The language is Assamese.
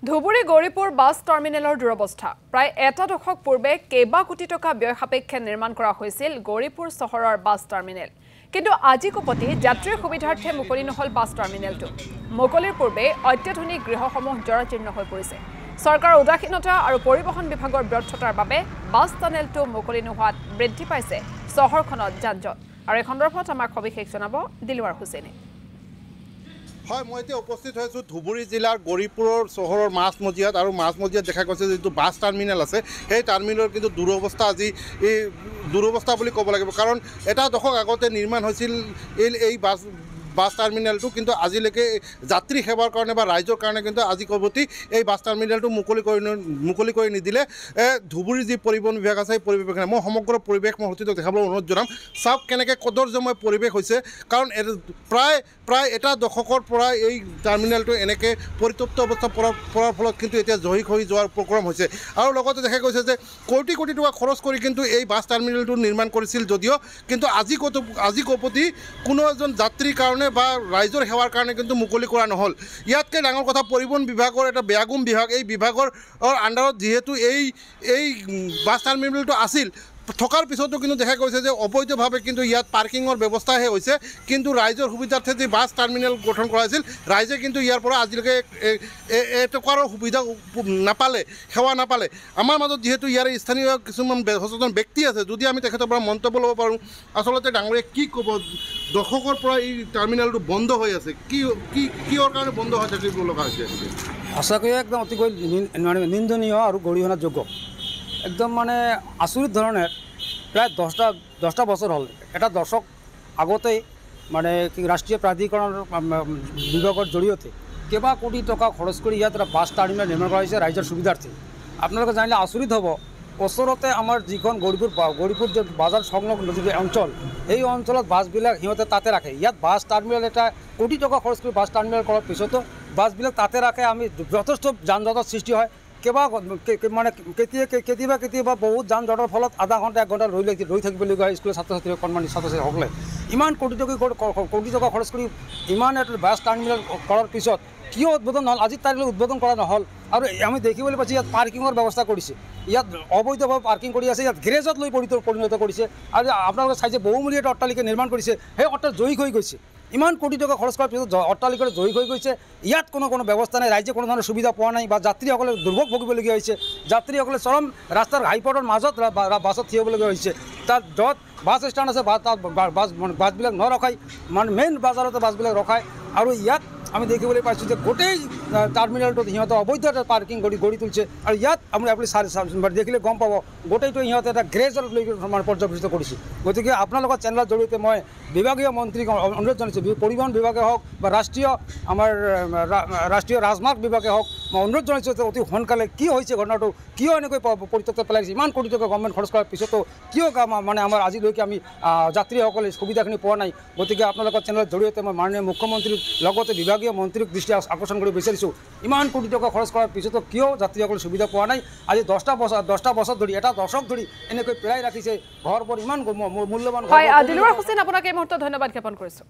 ধুবুৰী গৌৰীপুৰ বাছ টাৰ্মিনেলৰ দুৰৱস্থা প্ৰায় এটা দশক পূৰ্বে কেইবা কোটি টকা ব্যয় সাপেক্ষে নিৰ্মাণ কৰা হৈছিল গৌৰীপুৰ চহৰৰ বাছ টাৰ্মিনেল কিন্তু আজি কপতি যাত্ৰীৰ সুবিধাৰ্থে মুকলি নহল বাছ টাৰ্মিনেলটো মুকলিৰ পূৰ্বে অত্যাধুনিক গৃহসমূহ জৰাজীৰ্ণ হৈ পৰিছে চৰকাৰৰ উদাসীনতা আৰু পৰিবহণ বিভাগৰ ব্যৰ্থতাৰ বাবে বাছ টাৰ্মিনেলটো মুকলি নোহোৱাত বৃদ্ধি পাইছে চহৰখনত যানজঁট আৰু এই সন্দৰ্ভত আমাক সবিশেষ জনাব দিলৱাৰ হুছেইনে হয় মই এতিয়া উপস্থিত হৈছো ধুবুৰী জিলাৰ গৌৰীপুৰৰ চহৰৰ মাজমজিয়াত আৰু মাজমজিয়াত দেখা গৈছে যে বাছ টাৰ্মিনেল আছে সেই টাৰ্মিনেলৰ কিন্তু দুৰৱস্থা আজি এই দুৰৱস্থা বুলি ক'ব লাগিব কাৰণ এটা দশক আগতে নিৰ্মাণ হৈছিল এই বাছ টাৰ্মিনেলটো কিন্তু আজিলৈকে যাত্ৰী সেৱাৰ কাৰণে বা ৰাইজৰ কাৰণে কিন্তু আজি কবতি এই বাছ টাৰ্মিনেলটো মুকলি কৰি নিদিলে ধুবুৰী যি পৰিবহণ বিভাগ আছে এই পৰিৱেশ মই সমগ্ৰ পৰিৱেশ মই সতীক দেখাবলৈ অনুৰোধ জনাম চাওক কেনেকৈ কদৰ্যময় পৰিৱেশ হৈছে কাৰণ প্ৰায় এটা দশকৰ পৰা এই টাৰ্মিনেলটো এনেকৈ পৰিত্যক্ত অৱস্থা পৰাৰ ফলত কিন্তু এতিয়া জহিক হৈ যোৱাৰ উপক্ৰম হৈছে আৰু লগতে দেখা গৈছে যে কোটি কোটি টকা খৰচ কৰি কিন্তু এই বাছ টাৰ্মিনেলটো নিৰ্মাণ কৰিছিল যদিও কিন্তু আজি কপতি কোনো এজন যাত্ৰীৰ কাৰণে বা ৰাইজৰ সেৱাৰ কাৰণে কিন্তু মুকলি কৰা নহ'ল ইয়াতকৈ ডাঙৰ কথা পৰিবহণ বিভাগৰ এটা বেয়াগুম বিভাগ এই বিভাগৰ আণ্ডাৰত যিহেতু এই বাছ টাৰ্মিনেলটো আছিল থকাৰ পিছতো কিন্তু দেখা গৈছে যে অবৈধভাৱে কিন্তু ইয়াত পাৰ্কিঙৰ ব্যৱস্থাহে হৈছে কিন্তু ৰাইজৰ সুবিধাৰ্থে যি বাছ টাৰ্মিনেল গঠন কৰা হৈছিল ৰাইজে কিন্তু ইয়াৰ পৰা আজিলৈকে এটকাৰো সুবিধা নাপালে সেৱা নাপালে আমাৰ মাজত যিহেতু ইয়াৰ স্থানীয় কিছুমান সচেতন ব্যক্তি আছে যদি আমি তেখেতৰ পৰা মন্তব্য ল'ব পাৰোঁ আচলতে ডাঙৰীয়ে কি ক'ব দশকৰ পৰা এই টাৰ্মিনেলটো বন্ধ হৈ আছে কিহৰ কাৰণে বন্ধ হৈ থাকিব লগা হৈছে সঁচাকৈয়ে একদম অতিকৈ নিন্দনীয় আৰু গৰিহণাযোগ্য একদম মানে আচৰিত ধৰণে প্ৰায় দহটা বছৰ হ'ল এটা দশক আগতেই মানে ৰাষ্ট্ৰীয় প্ৰাধিকৰণৰ বিভাগৰ জৰিয়তে কেইবা কোটি টকা খৰচ কৰি ইয়াত এটা বাছ টাৰ্মিনেল নিৰ্মাণ কৰা হৈছে ৰাইজৰ সুবিধাৰ্থে আপোনালোকে জানিলে আচৰিত হ'ব ওচৰতে আমাৰ যিখন গৌৰীপুৰ যে বজাৰ সংলগ্ন যি অঞ্চল এই অঞ্চলত বাছবিলাক সিহঁতে তাতে ৰাখে ইয়াত বাছ টাৰ্মিনেল এটা কোটি টকা খৰচ কৰি বাছ টাৰ্মিনেল কৰাৰ পিছতো বাছবিলাক তাতে ৰাখে আমি যথেষ্ট যান জঁটৰ সৃষ্টি হয় মানে কেতিয়াবা বহুত যান জঁটৰ ফলত আধা ঘণ্টা 1 ঘণ্টা ৰৈ থাকিবলগীয়া হয় স্কুলৰ ছাত্ৰ ছাত্ৰীসকলে ইমান কোটি টকা খৰচ কৰি ইমান এটা বাছ টাৰ্মিনেল কৰাৰ পিছত কিয় উদ্বোধন নহ'ল আজিৰ তাৰিখলৈ উদ্বোধন কৰা নহ'ল আৰু আমি দেখিবলৈ পাইছোঁ ইয়াত পাৰ্কিঙৰ ব্যৱস্থা কৰিছে ইয়াত অবৈধভাৱে পাৰ্কিং কৰি আছে ইয়াত গেৰেজত লৈ পৰিণত কৰিছে আৰু আপোনালোকে চাইছে বহুমূলীয়া এটা অট্টালিকা নিৰ্মাণ কৰিছে সেই জয়ী হৈ গৈছে ইমান কোটি টকা খৰচ কৰাৰ পিছত অট্টালিকাটো জয়ী হৈ গৈছে ইয়াত কোনো ব্যৱস্থা নাই ৰাইজে কোনো ধৰণৰ সুবিধা পোৱা নাই বা যাত্ৰীসকলে দুৰ্ভোগ ভুগিবলগীয়া হৈছে যাত্ৰীসকলে চৰম ৰাস্তাৰ ঘাইপথৰ মাজত বাছত থিয় হ'বলগীয়া হৈছে তাত য'ত বাছ ষ্টেণ্ড আছে তাত বাছবিলাক নৰখায় মানে মেইন বাজাৰতে বাছবিলাক ৰখায় আৰু ইয়াত আমি দেখিবলৈ পাইছোঁ যে গোটেই টাৰ্মিনেলটোত সিহঁতে অবৈধ এটা পাৰ্কিং গঢ়ি তুলিছে আৰু ইয়াত আপুনি দেখিলে গম পাব গোটেইটো সিহঁতে এটা গ্ৰেজত লৈ মানে পৰ্যবেক্ষিত কৰিছে গতিকে আপোনালোকৰ চেনেলৰ জৰিয়তে মই বিভাগীয় মন্ত্ৰীক অনুৰোধ জনাইছোঁ পৰিবহণ বিভাগে হওক বা ৰাষ্ট্ৰীয় ৰাজমাৰ্গ বিভাগে হওক মই অনুৰোধ জনাইছোঁ যে অতি সোনকালে কি হৈছে ঘটনাটো কিয় এনেকৈ পৰিত্যক্ত পেলাইছে ইমান কোটি টকা গভৰ্ণমেণ্ট খৰচ কৰাৰ পিছতো কিয় মানে আমাৰ আজিলৈকে আমি যাত্ৰীসকলে সুবিধাখিনি পোৱা নাই গতিকে আপোনালোকৰ চেনেলৰ জৰিয়তে মই মাননীয় মুখ্যমন্ত্ৰীৰ লগতে বিভাগীয় মন্ত্ৰীক দৃষ্টি আকৰ্ষণ কৰিব বিচাৰিছোঁ ইমান কোটি টকা খৰচ কৰাৰ পিছতো কিয় যাত্ৰীসকলে সুবিধা পোৱা নাই আজি 10টা বছৰ ধৰি এটা দশক ধৰি এনেকৈ পেলাই ৰাখিছে ঘৰবোৰ ইমান মূল্যৱান দিলৱাৰ হুছেইন আপোনাক এই মুহূৰ্তত ধন্যবাদ জ্ঞাপন কৰিছোঁ